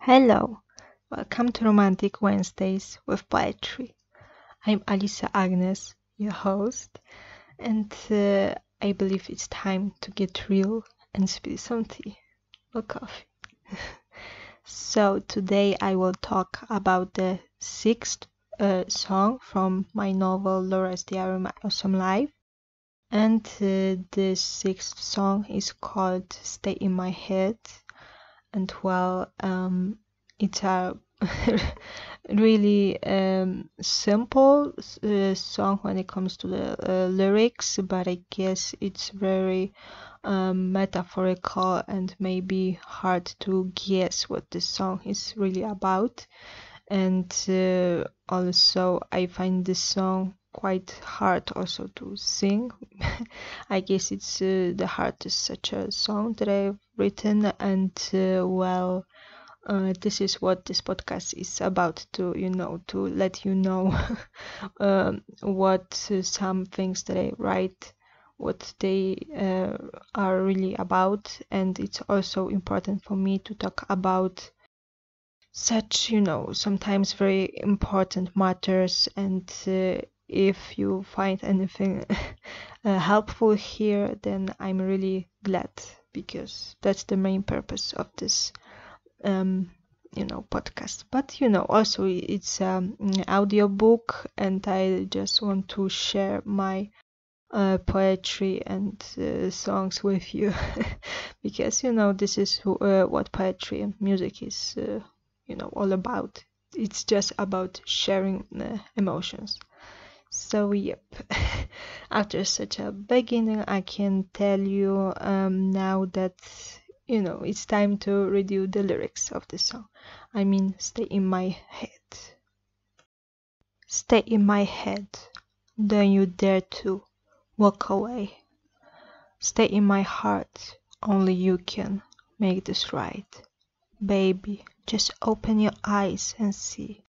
Hello, welcome to Romantic Wednesdays with Poetry. I'm Alisa Agnes, your host, and I believe it's time to get real and spill some tea or coffee. So today I will talk about the sixth song from my novel Laura's Diary of My Awesome Life, and the sixth song is called Stay in My Head. And it's a really simple song when it comes to the lyrics, but I guess it's very metaphorical and maybe hard to guess what the song is really about. And also I find this song quite hard also to sing. I guess it's the hardest such a song that I've written, and this is what this podcast is about, to let you know what some things that I write, what they are really about. And it's also important for me to talk about such, sometimes very important matters. And if you find anything helpful here, then I'm really glad, because that's the main purpose of this podcast. But also it's an audio book, and I just want to share my poetry and songs with you because this is what poetry and music is all about. It's just about sharing emotions. So yep, after such a beginning, I can tell you now that it's time to review the lyrics of the song. I mean, stay in my head. Stay in my head. Don't you dare to walk away. Stay in my heart. Only you can make this right. Baby, just open your eyes and see.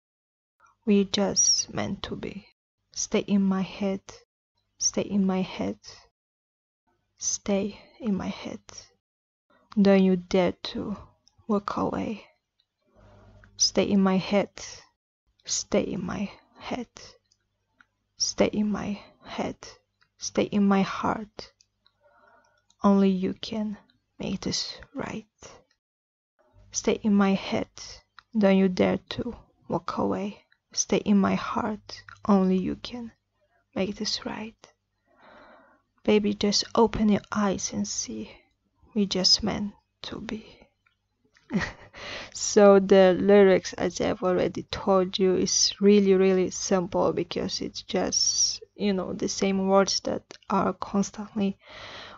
We're just meant to be. Stay in my head. Stay in my head. Stay in my head. Don't you dare to walk away. Stay in my head. Stay in my head. Stay in my head. Stay in my heart. Only you can make this right. Stay in my head. Don't you dare to walk away. Stay in my heart. Only you can make this right. Baby, just open your eyes and see. We just meant to be. So the lyrics, as I've already told you, is really, really simple, because it's just, the same words that are constantly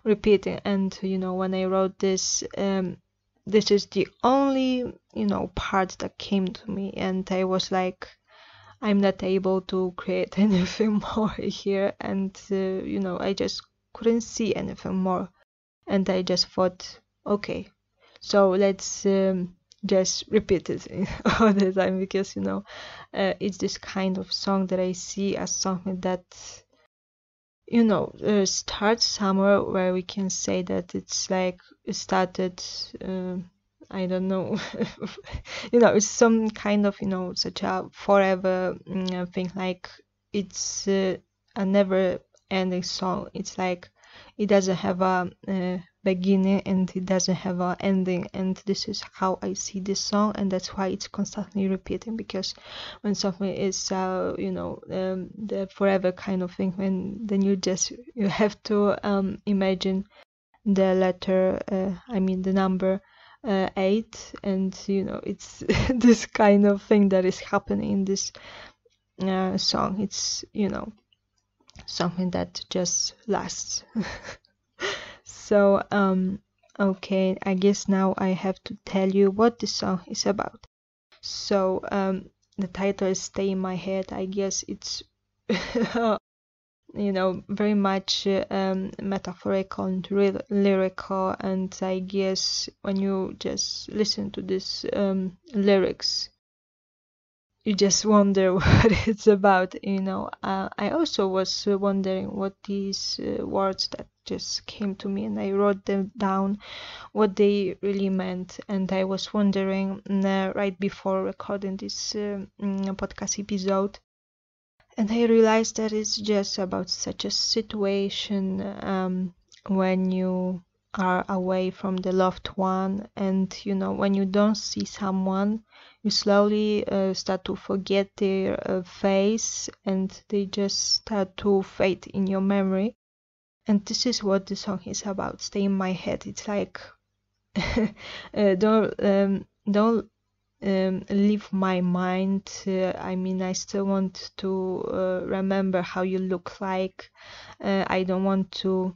repeating. And, when I wrote this, this is the only, part that came to me. And I was like, I'm not able to create anything more here. And, I just couldn't see anything more. And I just thought, okay, so let's just repeat it all the time, because it's this kind of song that I see as something that starts somewhere where we can say that it's like it started, I don't know, it's some kind of such a forever thing, like it's a never ending song. It's like it doesn't have a beginning and it doesn't have an ending. And this is how I see this song, and that's why it's constantly repeating, because when something is the forever kind of thing, then you have to imagine the letter, the number 8, and it's this kind of thing that is happening in this song. It's something that just lasts. So okay, I guess now I have to tell you what the song is about. So the title is Stay in My Head. I guess it's very much metaphorical and lyrical. And I guess when you just listen to this lyrics, you just wonder what it's about. I also was wondering what these words that just came to me, and I wrote them down, what they really meant. And I was wondering right before recording this podcast episode, and I realized that it's just about such a situation when you are away from the loved one, and when you don't see someone, you slowly start to forget their face, and they just start to fade in your memory. And this is what the song is about. Stay in my head. It's like don't leave my mind. I still want to remember how you look like. I don't want to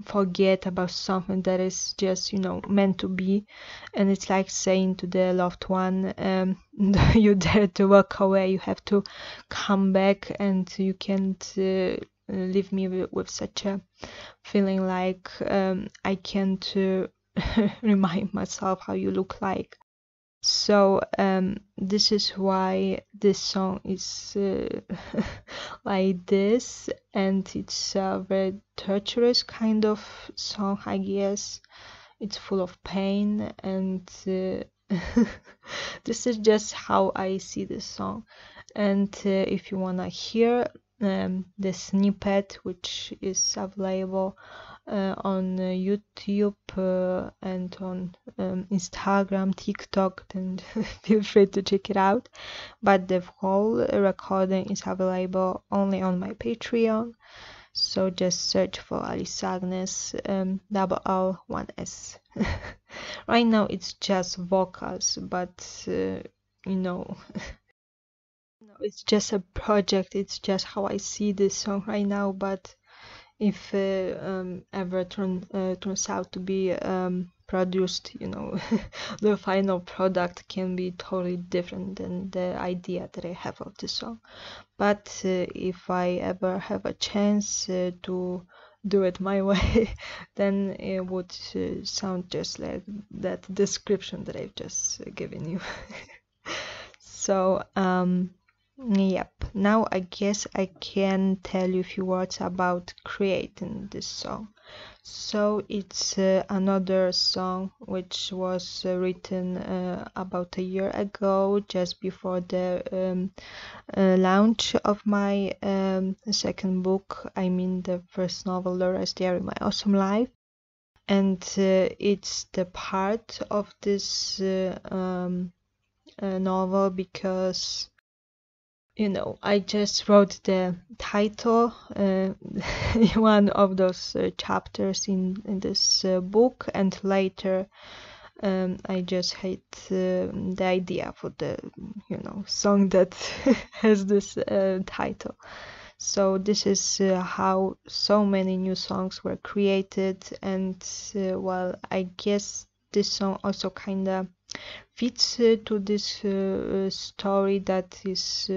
forget about something that is just meant to be. And it's like saying to the loved one, you dare to walk away, you have to come back, and you can't leave me with such a feeling like I can't remind myself how you look like. So this is why this song is like this, and it's a very torturous kind of song, I guess. It's full of pain, and this is just how I see this song. And if you wanna hear the snippet, which is available on YouTube and on Instagram, TikTok, then feel free to check it out. But the whole recording is available only on my Patreon. So just search for Alisa Agnes, double L, one S. Right now it's just vocals, but it's just a project. It's just how I see this song right now. But if ever turns out to be produced, the final product can be totally different than the idea that I have of the song. But if I ever have a chance to do it my way, then it would sound just like that description that I've just given you. So yep, now I guess I can tell you a few words about creating this song. So it's another song which was written about a year ago, just before the launch of my second book. I mean the first novel, Laura's Diary, My Awesome Life. And it's the part of this novel because I just wrote the title, one of those chapters in this book, and later I just had the idea for the song that has this title. So this is how so many new songs were created, and well, I guess this song also kind of fits to this story that is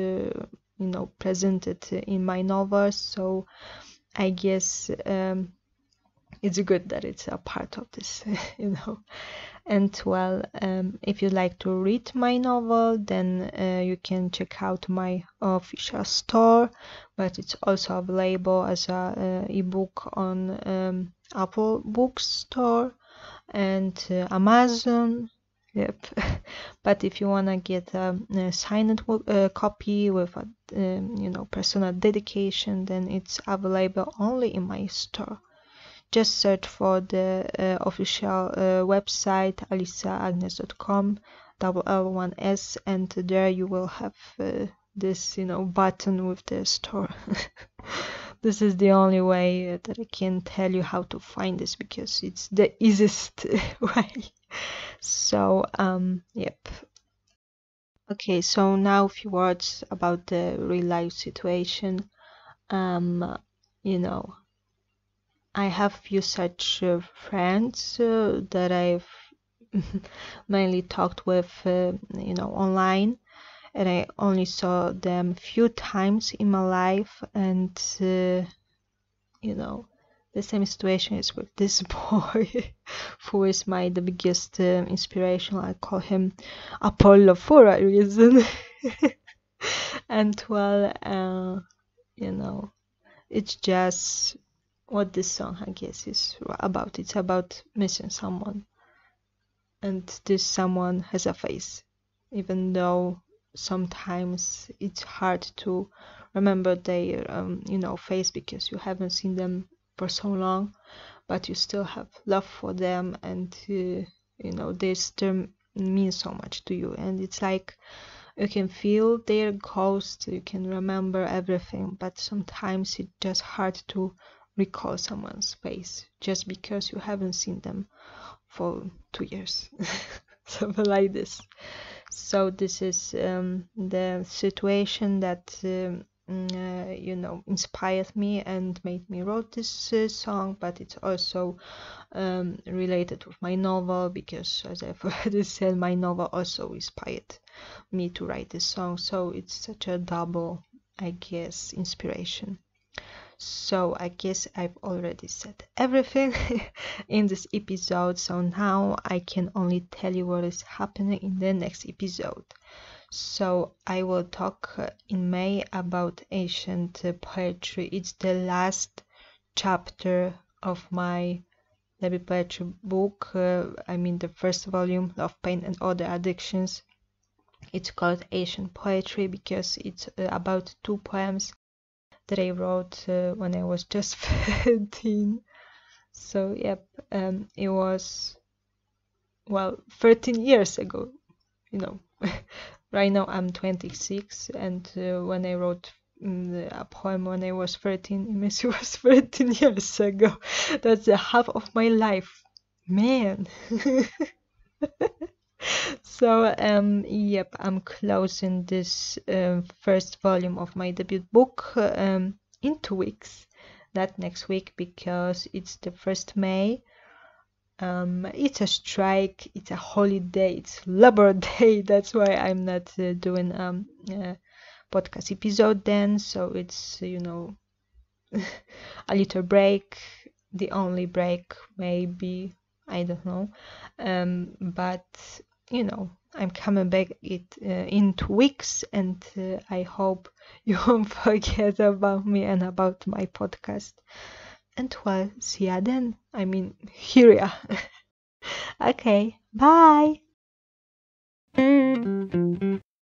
presented in my novel. So I guess it's good that it's a part of this. And well, if you'd like to read my novel, then you can check out my official store, but it's also available as a ebook on Apple Bookstore and Amazon. Yep. But if you wanna get a signed copy with a personal dedication, then it's available only in my store. Just search for the official website alisaagnes.com, double L, one S, and there you will have this button with the store. This is the only way that I can tell you how to find this, because it's the easiest way. So yep. Okay, so now a few words about the real life situation. I have few such friends that I've mainly talked with online, and I only saw them few times in my life, and the same situation is with this boy who is the biggest inspiration. I call him Apollo for a reason. And well, it's just what this song, I guess, is about. It's about missing someone, and this someone has a face, even though sometimes it's hard to remember their face because you haven't seen them for so long, but you still have love for them, and they still mean so much to you. And it's like you can feel their ghost, you can remember everything, but sometimes it's just hard to recall someone's face just because you haven't seen them for 2 years. Something like this. So this is the situation that inspired me and made me wrote this song, but it's also related with my novel, because as I've already said, my novel also inspired me to write this song. So it's such a double, I guess, inspiration. So I guess I've already said everything in this episode, so now I can only tell you what is happening in the next episode. So I will talk in May about ancient poetry. It's the last chapter of my Lebby poetry book. The first volume, Love, Pain and Other Addictions. It's called Ancient Poetry because it's about 2 poems that I wrote when I was just 13. So yep, it was 13 years ago. Right now I'm 26, and when I wrote a poem when I was 13, it means it was 13 years ago. That's the half of my life, man. So yep, I'm closing this first volume of my debut book in 2 weeks, not next week, because it's the 1st May. It's a strike, it's a holiday, it's Labor Day. That's why I'm not doing a podcast episode then. So it's a little break, the only break maybe, I don't know, but I'm coming back in 2 weeks, and I hope you won't forget about me and about my podcast. And well, see ya then. Hear ya. Okay, bye.